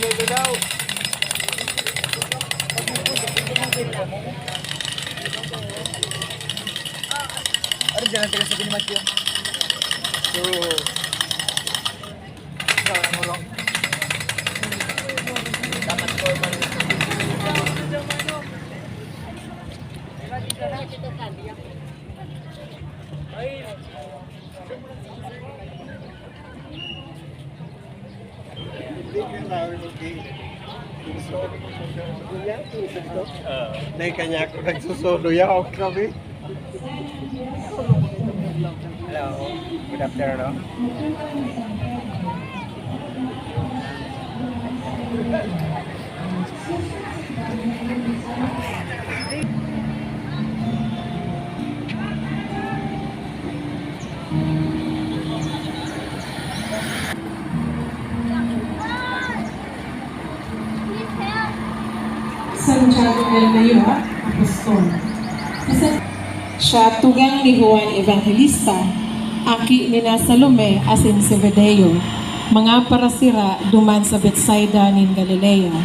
Dito daw. Ano dyan ang taga sa Pinimatyo? So, ikaw ang murong. Dapat formal. Dahil kanya ako nagsusulo yaw kami. Hello, good afternoon. Santiago del Mayor, Apostol. Siya tugang ni Juan Evangelista, aki ni Salome asin Zebedeo, mga parasira duman sa Bethsaida nin Galilea.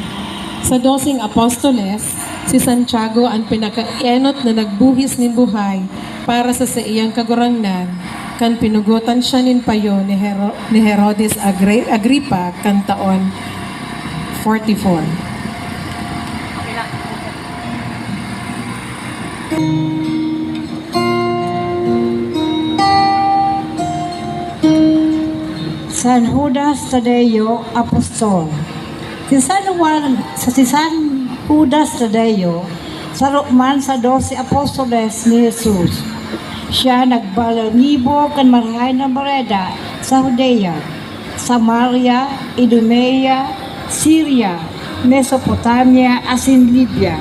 Sa 12 apostoles, si Santiago ang pinakaenot na nagbuhis nin buhay para sa iyang kagurangnan, kan pinugutan siya nin payo ni Herodes Agripa kan taon 44. San Judas Tadeo, Apostol. Si San Judas Tadeo, sarukman sa 12 apostoles ni Jesus. Siya nagbalanibo kan marahay na bareda sa Judea, Samaria, Idumea, Syria, Mesopotamia, asin Libya.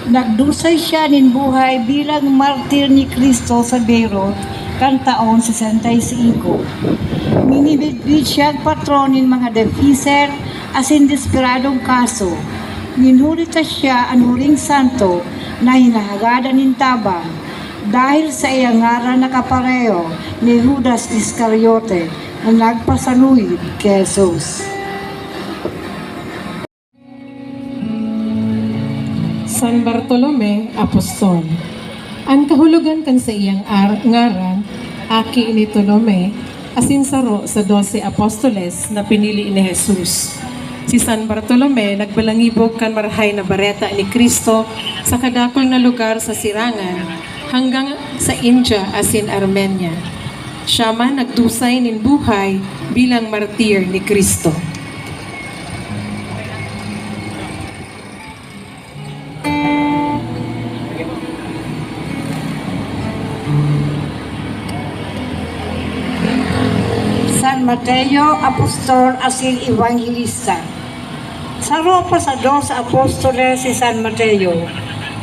Nagdusay siya nin buhay bilang martir ni Kristo sa Beirut kan taon 65. Minibidbid siya patronin mga defiser asin desperadong kaso. Ninhulita siya ang huling santo na hinahagada nin tabang dahil sa iyang ngaran nakapareho ni Judas Iscariote na nagpasaluid kay Jesus. San Bartolome, Apostol. Ang kahulugan kan sa iyang ngaran, aki ni Tolome, asin saro sa 12 apostoles na pinili ni Jesus. Si San Bartolome nagbalangibog kan marahay na bareta ni Kristo sa kadakol na lugar sa Sirangan hanggang sa India asin Armenia. Siya man nagdusay nin buhay bilang martir ni Kristo. San Mateo, Apostol asin Evangelista. Saro pa sa 12 apostoles si San Mateo,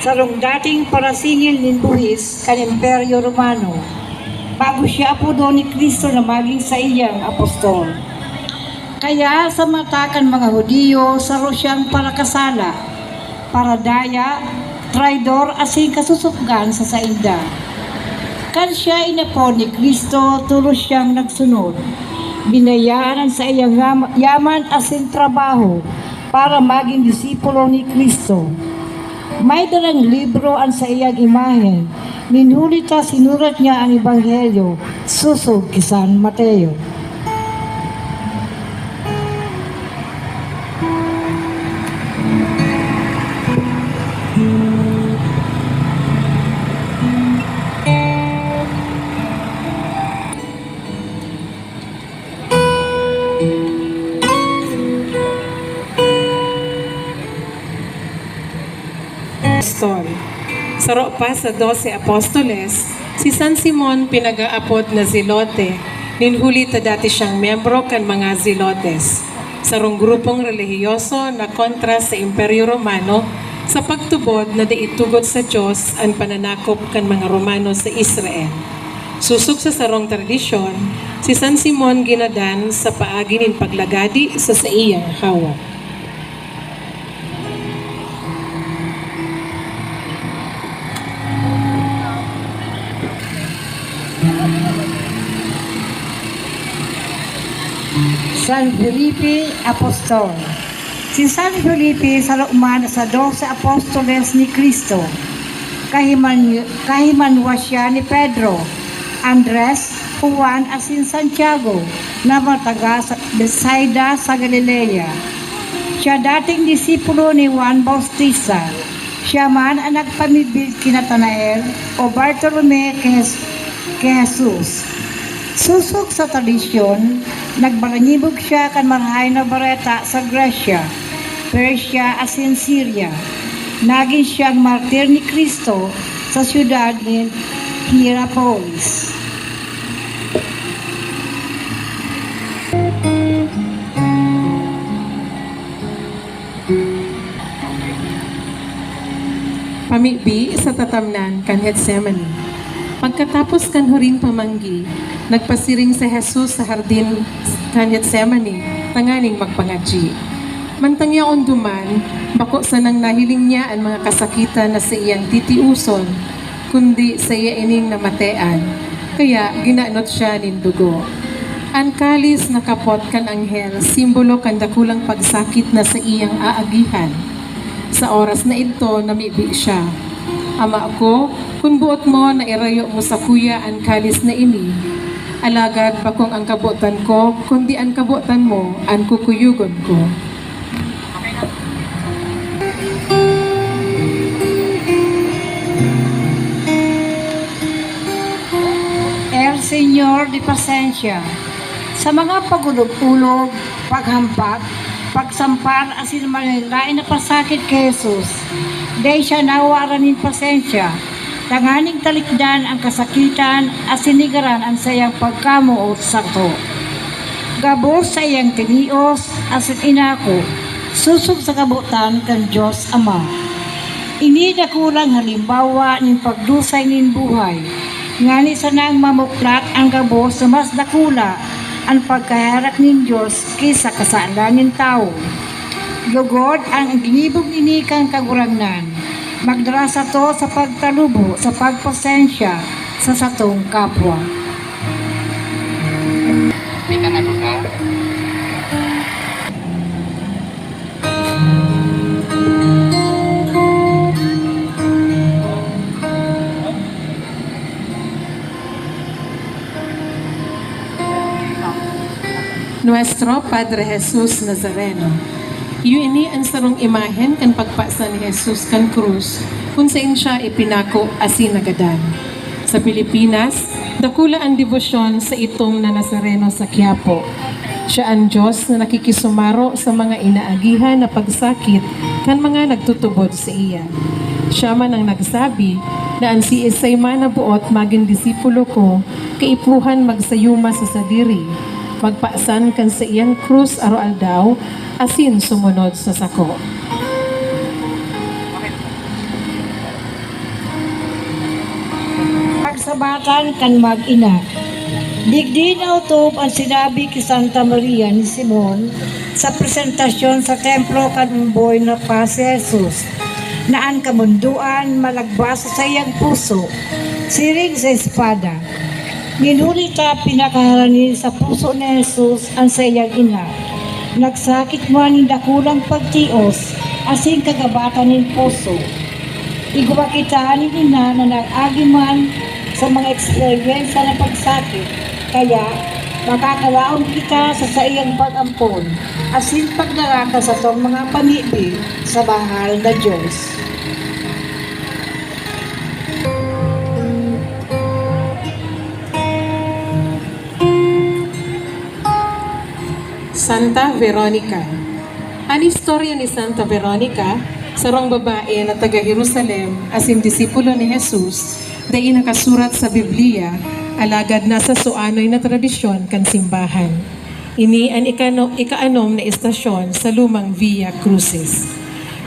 sarong dating parasingil nin buhis kan Imperyo Romano, bago siya apodo ni Kristo na maging sa iyang apostol. Kaya sa mata kan mga Hudiyo, saro siyang parakasala, paradaya, traidor asin kasusupgan sa saida. Kan siya inapod ni Kristo, tulos siyang nagsunod. Binayaan sa iyang yaman asin trabaho para maging disipulo ni Kristo. May dalang libro ang sa iyang imahen. Ninhulita sinurat niya ang Ebanghelyo, susog kay San Mateo. Apostol. Saro pa sa 12 apostoles, si San Simon pinag-aapod na Zilote, ninhulita dati siyang membro kan mga Zilotes, sarong grupong relihiyoso na kontra sa Imperyo Romano sa pagtubod na diitugot sa Diyos ang pananakop kan mga Romano sa Israel. Susog sa sarong tradisyon, si San Simon ginadan sa paagi nin paglagadi sa iyang hawak. San Felipe, Apostol. Si San Felipe saruman sa 12 apostoles ni Cristo. Kahimanwa siya ni Pedro, Andres, Juan asin Santiago na mataga sa Bethsaida sa Galilea. Siya dating disipulo ni Juan Bautista. Siya man ang nagpamibig kina Natanael o Bartolome kay Jesus. Susok sa tradisyon, nagbalangibog siya kan marahay na bareta sa Gresya, Persia asin Syria. Naging siyang martir ni Kristo sa siyudad ni Hierapolis. Pamibi sa tatamnan kan Getsemani. Pagkatapos kan huring pamanggi, nagpasiring si Jesus sa hardin kan Getsemani, tanganing magpangadji. Mantang yaon duman, bako sa nang nahiling niya ang mga kasakitan na sa iyang titiuson, kundi sa iya ining namatean. Kaya ginanot siya nin dugo. Ang kalis na kapot kan anghel, simbolo kan dakulang pagsakit na sa iyang aagihan. Sa oras na ito, namibi siya. Ama ko, kung buot mo na irayo mo sa kuya ang kalis na ini, alagad bakong ang kabutan ko, kundi ang kabutan mo, ang kukuyugon ko. El Señor de Pasensya, sa mga pagulog-ulog, paghampak, pagsampar asin manilain na pasakit kay Jesus, dahil siya nawaranin pasensya, tanganing talikdan ang kasakitan asin nigaran ang sayang pagkamuot sakto. Gabos sa iyang tinios asin inako, susog sa kabutan kan Diyos Ama. Ini dakulang halimbawa nin pagdusay nin buhay, ngani sanang mamuklat ang gabos sa mas dakula ang pagkaharap ng Diyos kaysa kasalanan ng tao. Lugod ang ginibog ini kang kagurangnan. Magdara sa to sa pagtalubo, sa pagpasensya sa satong kapwa. Nuestro Padre Jesus Nazareno. Iyo ini ang sarong imahen kan pagpasa ni Jesus kan krus kung saan siya ipinako asin nagadan. Sa Pilipinas, dakula ang debosyon sa itong na Nazareno sa Quiapo. Siya ang Diyos na nakikisumaro sa mga inaagihan na pagsakit kan mga nagtutubod sa iya. Siya man ang nagsabi na ang si Isay man na buot maging disipulo ko, kaipuhan magsayuma sa sadiri, magpaasan kan sa iyang krus aro-aldaw, asin sumunod sa sako. Pagsabatan kan mag-ina. Digdi na utob ang sinabi kay Santa Maria ni Simon sa presentasyon sa templo kan umboy na pa si Jesus, na ang kamunduan malagbasa sa iyang puso, siring sa espada. Minulita pinakaharani sa puso ni Jesus ang sa iyang ina. Nagsakit mo ang dakulang pagtios, asing kagabatan ng puso. Iguwakitaan ni ina na nag-agi man sa mga eksperyensya na pagsakit, kaya makakalaon kita sa iyang pag-ampon, asin pagdaraka sa tong mga panibi sa bahal na Diyos. Santa Veronica. Ang istorya ni Santa Veronica, sarong babae na taga Jerusalem asin disipulo ni Jesus, dahil nakasurat sa Biblia, alagad nasa suanoy na tradisyon kan simbahan. Ini ang ikaanom na istasyon sa lumang Via Crucis.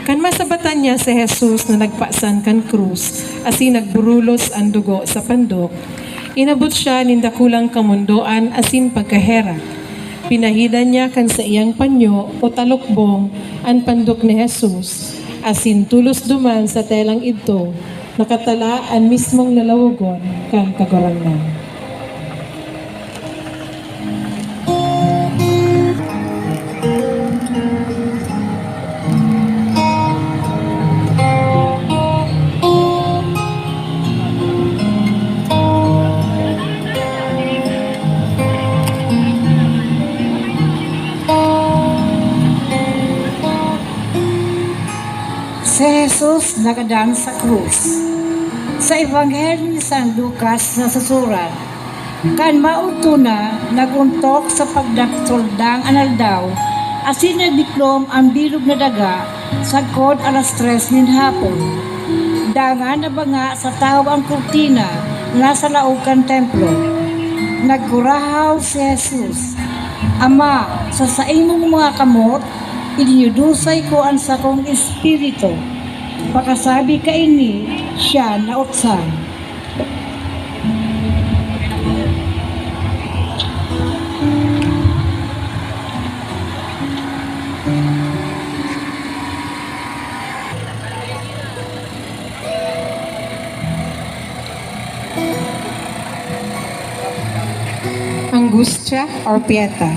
Kan masabatan niya si Jesus na nagpasan kan krus, asin nagburulos ang dugo sa pandok, inabot siya nindakulang kamundoan asin pagkahera. Pinahidan niya kan sa iyang panyo o talukbong ang pandok ni Jesus, asin tulos duman sa telang ito, nakatala ang mismong lalawagon kan kagurangnan. Si Jesus nagadan sa krus. Sa Ebanghelyo ni San Lucas na susurat, kan mauto na naguntok sa pagdaktoldang anal daw, asin nagdiklom ang bilog na daga sa kod 3:00 nin hapon. Dangan na banga sa tao ang kurtina nasa laog kan templo. Nagkurahaw si Jesus, Ama, sa imong mga kamot, iniudusay ko ang sakong espiritu. Pakasabi ka ini, siya nautsan. Angustia or Pieta.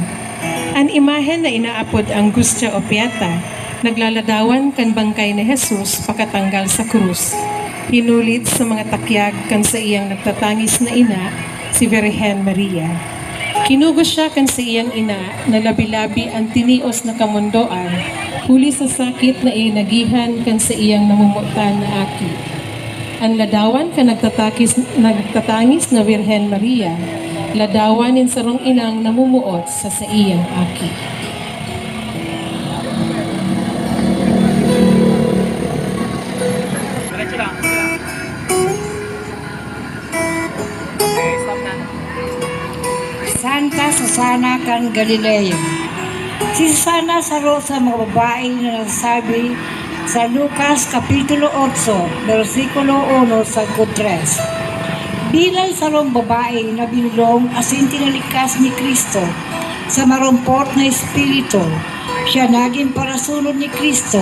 Ang imahen na inaapod Angustia o Pieta, naglaladawan kan bangkay ni Jesus pakatanggal sa krus. Hinulit sa mga takyag kan sa iyang nagtatangis na ina, si Virgen Maria. Kinugos siya kan sa iyang ina na labi-labi ang tinios na kamundoan, huli sa sakit na inagihan kan sa iyang namumutan na aki. Ang ladawan kan nagtatangis na Virgen Maria, ladawanin sarong inang namumuot sa iyang aki. Diretso lang. Okay, stop na. Santa Susana kan Galileo. Si Susana saro sa mga babae na nagsabi sa Lucas Kapitulo 8, versikulo 1 sa 3. Bilang sarong babae na binulong asin tinalikas ni Kristo sa marumpot na espiritu, siya naging parasunod ni Kristo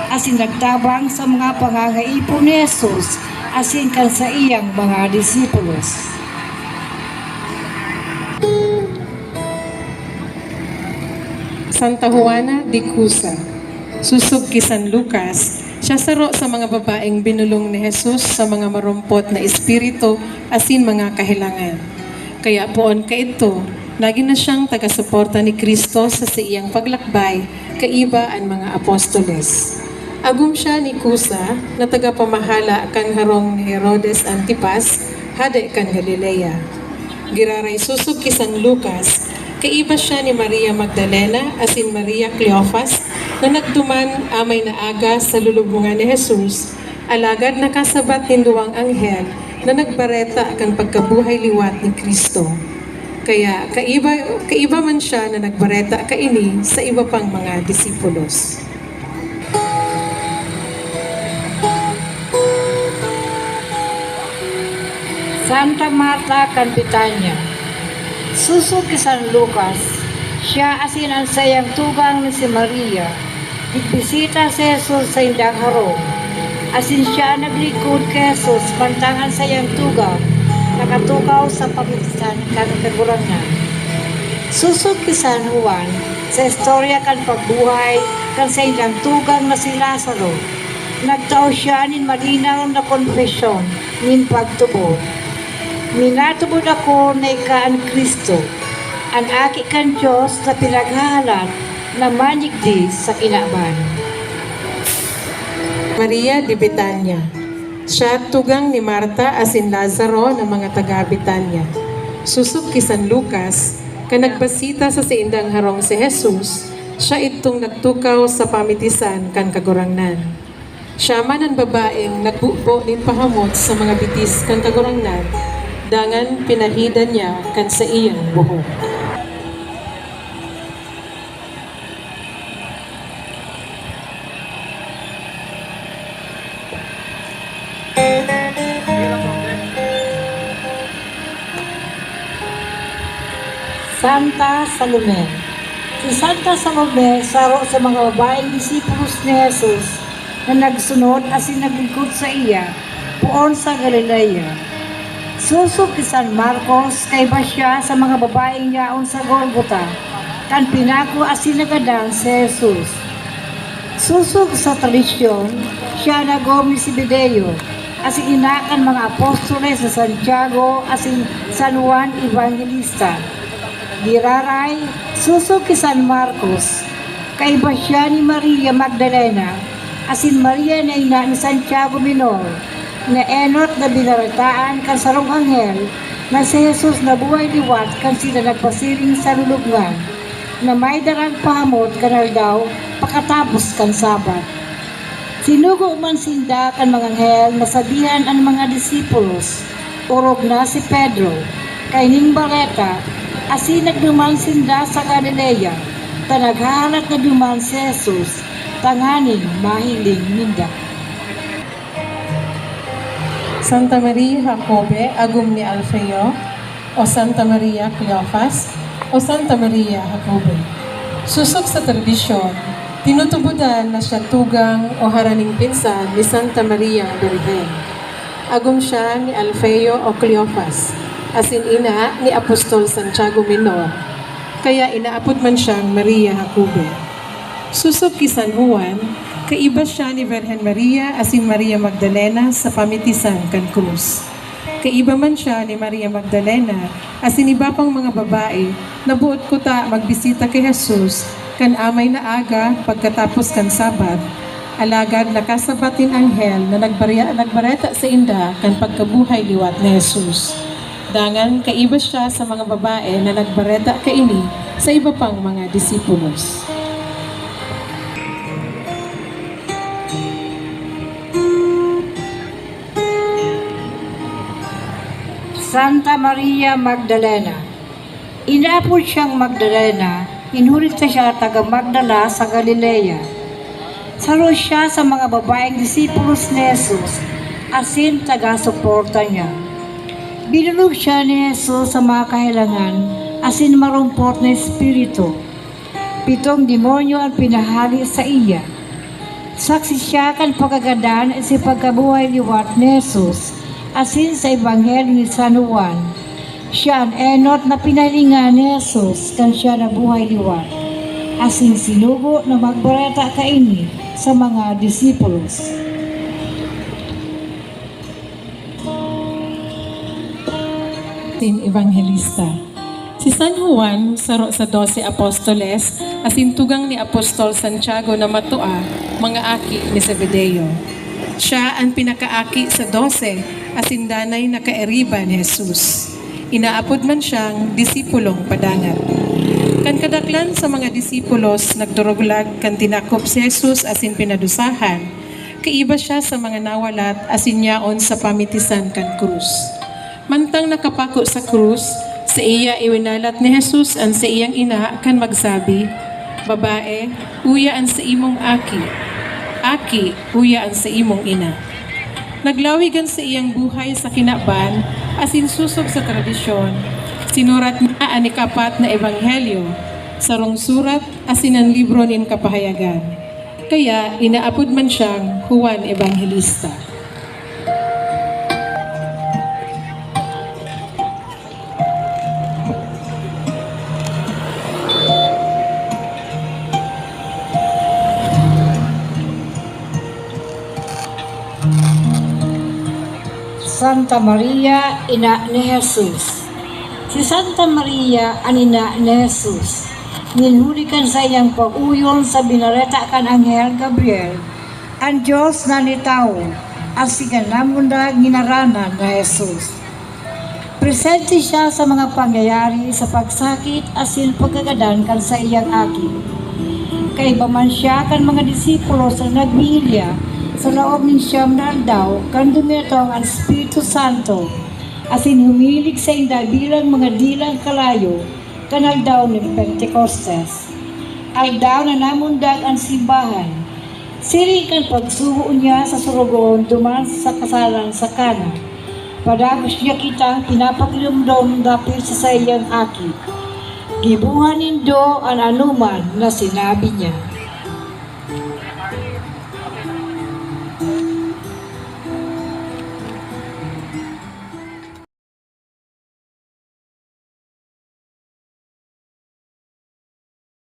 asin nagtabang sa mga pangangaipon ni Jesus asin kan sa iyang mga disipulos. Santa Juana de Cusa. Susog ki San Lucas, siya saro sa mga babaeng binulong ni Jesus sa mga marumpot na espiritu asin mga kahilangan. Kaya poon ka ito, lagi na siyang taga-suporta ni Kristo sa iyang paglakbay, kaiba ang mga apostoles. Agum siya ni Cusa na taga-pamahala kan harong ni Herodes Antipas, hade kan Galilea. Giraray susog ki San Lucas, kaiba siya ni Maria Magdalena asin Maria Cleophas na nagtuman amay na aga sa lulubungan ni Jesus, alagad nakasabat ni duwang anghel na nagbareta akan pagkabuhay liwat ni Kristo. Kaya kaiba man siya na nagbareta kaini sa iba pang mga disipulos. Santa Marta kan Betania. Susog ki San Lucas, siya asin ang sayang tugang ni si Maria. Igbisita si Jesus sa indang harong. Asin siya naglikod kay Jesus bantangan sayang tugang, nakatukaw sa pamitisan kan kagurangan. Susog ki San Juan, sa istorya kan pagbuhay kan sa indang tugang na si Lazaro. Nagtao siya nin malinaw na konfesyon nin pagtubo. Minatubod ako na ikaan Kristo, ang aki kan Diyos na pinaghahalat na manigdi sa kinaban. Maria de Betania. Siya tugang ni Marta asin Lazaro ng mga taga-Betania. Susog ki San Lucas, ka nagbasita sa siindang harong si Jesus, siya itong nagtukaw sa pamitisan kan kagurangnan. Siya man ang babaeng nagbubo nin pahamot sa mga bitis kan kagurangnan, dangan pinahidan niya kan sa iyang buhok. Santa Salome. Si Santa Salome saro sa mga babaeng disipulos ni Jesus na nagsunod asin naglingkod sa iya puon sa Galilea. Susog ki San Marcos, kaiba siya sa mga babaeng yaon sa Golgota, kan pinako asin nagadang si Jesus. Susog sa tradisyon, siya nagom ni Zebedeo, asin inakan mga apostoles sa Santiago, asin San Juan Evangelista. Giraray, susog ki San Marcos, kaiba siya ni Maria Magdalena, asin Maria na ina ni Santiago Minor, nga enot na binarataan kan sarong anghel, na si Jesus na buhay liwat kan sila nagpasiring sa lulubngan, na may darang pahamot kanal daw pakatapos kan Sabat. Sinugo man sinda kan mga anghel na sabihan ang mga disipulos, urog na si Pedro, kay ning baleta, asin nagduman sinda sa Galilea, ta naghalat na duman si Jesus, tanganing mahiling ninda. Santa Maria Jacobe, agum ni Alfeo, o Santa Maria Cleofas, o Santa Maria Jacobe. Susok sa tradisyon, tinutubudan na siya tugang o haraning pinsan ni Santa Maria Virgen. Agum siya ni Alfeo o Cleofas, asin ina ni Apostol Santiago Minor, kaya inaapod man siyang Maria Jacobe. Susok ki San Juan, kaiba siya ni Virgen Maria asin Maria Magdalena sa pamitisan kan krus. Kaiba man siya ni Maria Magdalena asin iba pang mga babae na buot kuta magbisita kay Jesus kan amay na aga pagkatapos kan Sabat. Alagad nakasabatin anghel na nagbareta sa inda kan pagkabuhay liwat ni Jesus. Dangan kaiba siya sa mga babae na nagbareta kaini sa iba pang mga disipulos. Santa Maria Magdalena. Inaapod siyang Magdalena, inulit siya taga Magdala sa Galilea. Saro siya sa mga babaeng disipulos ni Jesus, asin taga-suporta niya. Binulog siya ni Jesus sa mga kahilangan, asin marumpot na espiritu. 7 demonyo ang pinahali sa iya. Saksi siya kan pagkagadan at si pagkabuhay liwat ni Jesus, asin sa Ebanghelyo ni San Juan, siya ang enot na pinalinga ni Jesus kan siya na buhay liwat, asin sinugo na magbareta kaini sa mga disipulos. Sin Evangelista. Si San Juan, saro sa 12 apostoles, asin tugang ni Apostol Santiago na matua, mga aki ni Zebedeo. Siya ang pinakaaki sa 12, asin danay na kaeriba ni Jesus. Inaapod man siyang disipulong padangat. Kan kadaklan sa mga disipulos nagduruglag kan tinakop si Jesus asin pinadusahan, kaiba siya sa mga nawalat asin yaon sa pamitisan kan krus. Mantang nakapako sa krus, sa iya iwinalat ni Jesus ang sa iyang ina kan magsabi, "Babae, uya ang sa imong aki. Aki, uya ang sa imong ina." Naglawigan sa iyang buhay sa kinaban, asin susog sa tradisyon, sinurat niya ang ikapat na ebanghelyo, sarong surat asin ang libro nin kapahayagan. Kaya inaapod man siyang Juan Evangelista. Santa Maria, ina ni Jesus. Si Santa Maria, ang ina ni Jesus, ninhulikan sa iyang pag-uyon sa binareta kan Anghel Gabriel, ang Diyos na nitao, ang siganamunda ginaranan na Jesus. Presente siya sa mga pangyayari sa pagsakit asin pagkagadan kan sa iyang aki. Kaiba man siya kan mga disipulo sa nagmilya, sa loob ng siyam na aldaw, kan dumitong ang Espiritu Santo, asin humilig sa inda bilang mga dilang kalayo, kan aldaw ng Pentecostes. Aldaw na namundag ang simbahan, siring kan pagsuho niya sa surugon duman sa kasalan sa Kana. Padagos niya kitang pinapakilumdom dapil sa iyang aki. Gibuhanin do ang anuman na sinabi niya.